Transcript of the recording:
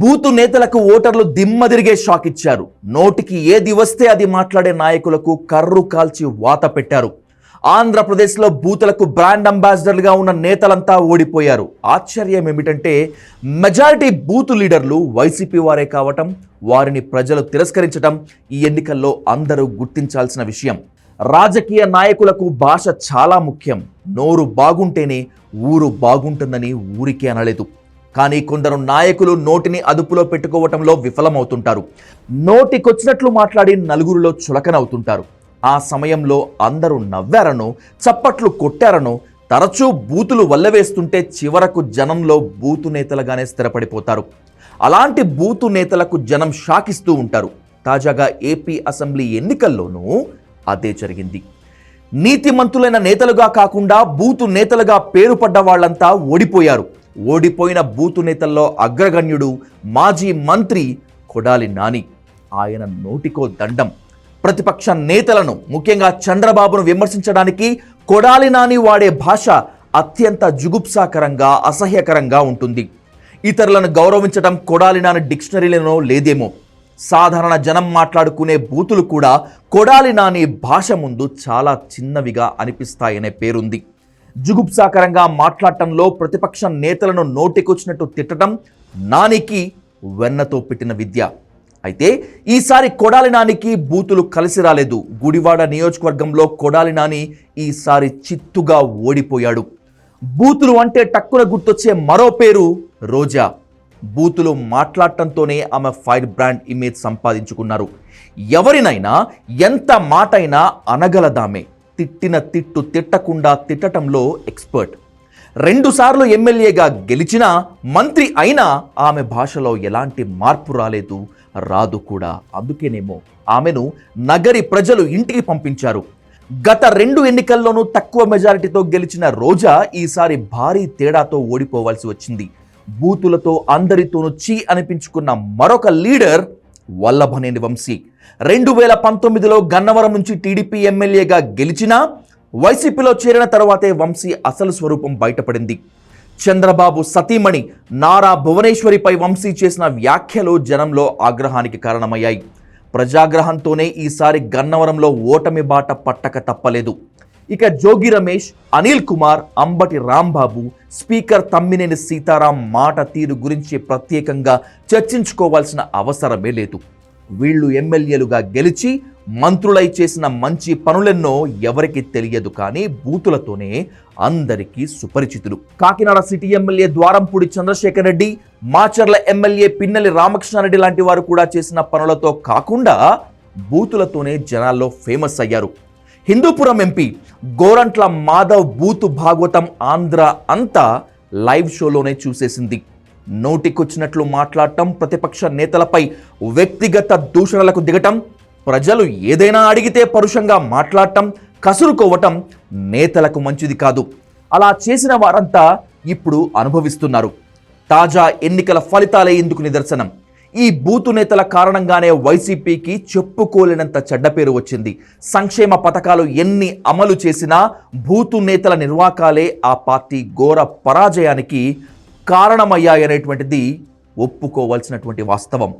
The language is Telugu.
బూతు నేతలకు ఓటర్లు దిమ్మదిరిగే షాక్ ఇచ్చారు. నోటికి ఏది వస్తే అది మాట్లాడే నాయకులకు కర్రు కాల్చి వాత పెట్టారు. ఆంధ్రప్రదేశ్లో బూతులకు బ్రాండ్ అంబాసిడర్లుగా ఉన్న నేతలంతా ఓడిపోయారు. ఆశ్చర్యం ఏమిటంటే మెజారిటీ బూతు లీడర్లు వైసీపీ వారే కావటం, వారిని ప్రజలు తిరస్కరించడం ఈ ఎన్నికల్లో అందరూ గుర్తించాల్సిన విషయం. రాజకీయ నాయకులకు భాష చాలా ముఖ్యం. నోరు బాగుంటేనే ఊరు బాగుంటుందని ఊరికే అనలేదు. కానీ కొందరు నాయకులు నోటిని అదుపులో పెట్టుకోవటంలో విఫలమవుతుంటారు. నోటికొచ్చినట్లు మాట్లాడి నలుగురిలో చులకనవుతుంటారు. ఆ సమయంలో అందరూ నవ్వారనో చప్పట్లు కొట్టారనో తరచూ బూతులు వల్లవేస్తుంటే చివరకు జనంలో బూతు నేతలుగానే స్థిరపడిపోతారు. అలాంటి బూతు నేతలకు జనం షాకిస్తూ ఉంటారు. తాజాగా ఏపీ అసెంబ్లీ ఎన్నికల్లోనూ అదే జరిగింది. నీతిమంతులైన నేతలుగా కాకుండా బూతు నేతలుగా పేరు పడ్డ వాళ్లంతా ఓడిపోయారు. ఓడిపోయిన బూతు నేతల్లో అగ్రగణ్యుడు మాజీ మంత్రి కొడాలి నాని. ఆయన నోటికో దండం. ప్రతిపక్ష నేతలను, ముఖ్యంగా చంద్రబాబును విమర్శించడానికి కొడాలి నాని వాడే భాష అత్యంత జుగుప్సాకరంగా, అసహ్యకరంగా ఉంటుంది. ఇతరులను గౌరవించడం కొడాలి నాని డిక్షనరీలలో లేదేమో. సాధారణ జనం మాట్లాడుకునే బూతులు కూడా కొడాలి నాని భాష ముందు చాలా చిన్నవిగా అనిపిస్తాయనే పేరుంది. జుగుప్సాకరంగా మాట్లాడటంలో ప్రతిపక్ష నేతలను నోటికొచ్చినట్టు తిట్టడం నానికి వెన్నతో పెట్టిన విద్య. అయితే ఈసారి కొడాలి నానికి బూతులు కలిసి రాలేదు. గుడివాడ నియోజకవర్గంలో కొడాలి నాని ఈసారి చిత్తుగా ఓడిపోయాడు. బూతులు అంటే టక్కున గుర్తొచ్చే మరో పేరు రోజా. బూతులు మాట్లాడటంతోనే ఆమె ఫైర్ బ్రాండ్ ఇమేజ్ సంపాదించుకున్నారు. ఎవరినైనా ఎంత మాటైనా అనగలదామే. తిట్టిన తిట్టు తిట్టకుండా తిట్టటంలో ఎక్స్పర్ట్. 2 సార్లు ఎమ్మెల్యేగా గెలిచినా, మంత్రి అయినా ఆమె భాషలో ఎలాంటి మార్పు రాలేదు, రాదు కూడా. అందుకేనేమో ఆమెను నగరి ప్రజలు ఇంటికి పంపించారు. గత 2 ఎన్నికల్లోనూ తక్కువ మెజారిటీతో గెలిచిన రోజా ఈసారి భారీ తేడాతో ఓడిపోవాల్సి వచ్చింది. బూతులతో అందరితోనూ చీ అనిపించుకున్న మరొక లీడర్ వల్లభనేని వంశీ. 2019లో గన్నవరం నుంచి టీడీపీ ఎమ్మెల్యేగా గెలిచినా వైసీపీలో చేరిన తర్వాతే వంశీ అసలు స్వరూపం బయటపడింది. చంద్రబాబు సతీమణి నారా భువనేశ్వరిపై వంశీ చేసిన వ్యాఖ్యలు జనంలో ఆగ్రహానికి కారణమయ్యాయి. ప్రజాగ్రహంతోనే ఈసారి గన్నవరంలో ఓటమి బాట పట్టక తప్పలేదు. ఇక జోగి రమేష్, అనిల్ కుమార్, అంబటి రాంబాబు, స్పీకర్ తమ్మినేని సీతారాం మాట తీరు గురించి ప్రత్యేకంగా చర్చించుకోవాల్సిన అవసరమే లేదు. వీళ్ళు ఎమ్మెల్యేలుగా గెలిచి మంత్రులై చేసిన మంచి పనులెన్నో ఎవరికి తెలియదు, కానీ బూతులతోనే అందరికీ సుపరిచితులు. Kakinada city MLA Dwarampudi Chandrasekhar Reddy, Macherla MLA Pinnelli Ramakrishna Reddy లాంటి వారు కూడా చేసిన పనులతో కాకుండా బూతులతోనే జనాల్లో ఫేమస్ అయ్యారు. హిందూపురం ఎంపీ గోరంట్ల మాధవ్ బూతు భాగవతం ఆంధ్ర అంతా లైవ్ షోలోనే చూసేసింది. నోటికొచ్చినట్లు మాట్లాడటం, ప్రతిపక్ష నేతలపై వ్యక్తిగత దూషణలకు దిగటం, ప్రజలు ఏదైనా అడిగితే పరుషంగా మాట్లాడటం, కసురుకోవటం నేతలకు మంచిది కాదు. అలా చేసిన వారంతా ఇప్పుడు అనుభవిస్తున్నారు. తాజా ఎన్నికల ఫలితాలే ఇందుకు నిదర్శనం. ఈ బూతు నేతల కారణంగానే వైసీపీకి చెప్పుకోలేనంత చెడ్డ పేరు వచ్చింది. సంక్షేమ పథకాలు ఎన్ని అమలు చేసినా బూతు నేతల నిర్వాకాలే ఆ పార్టీ ఘోర పరాజయానికి కారణమయ్యాయనేటువంటిది ఒప్పుకోవాల్సినటువంటి వాస్తవం.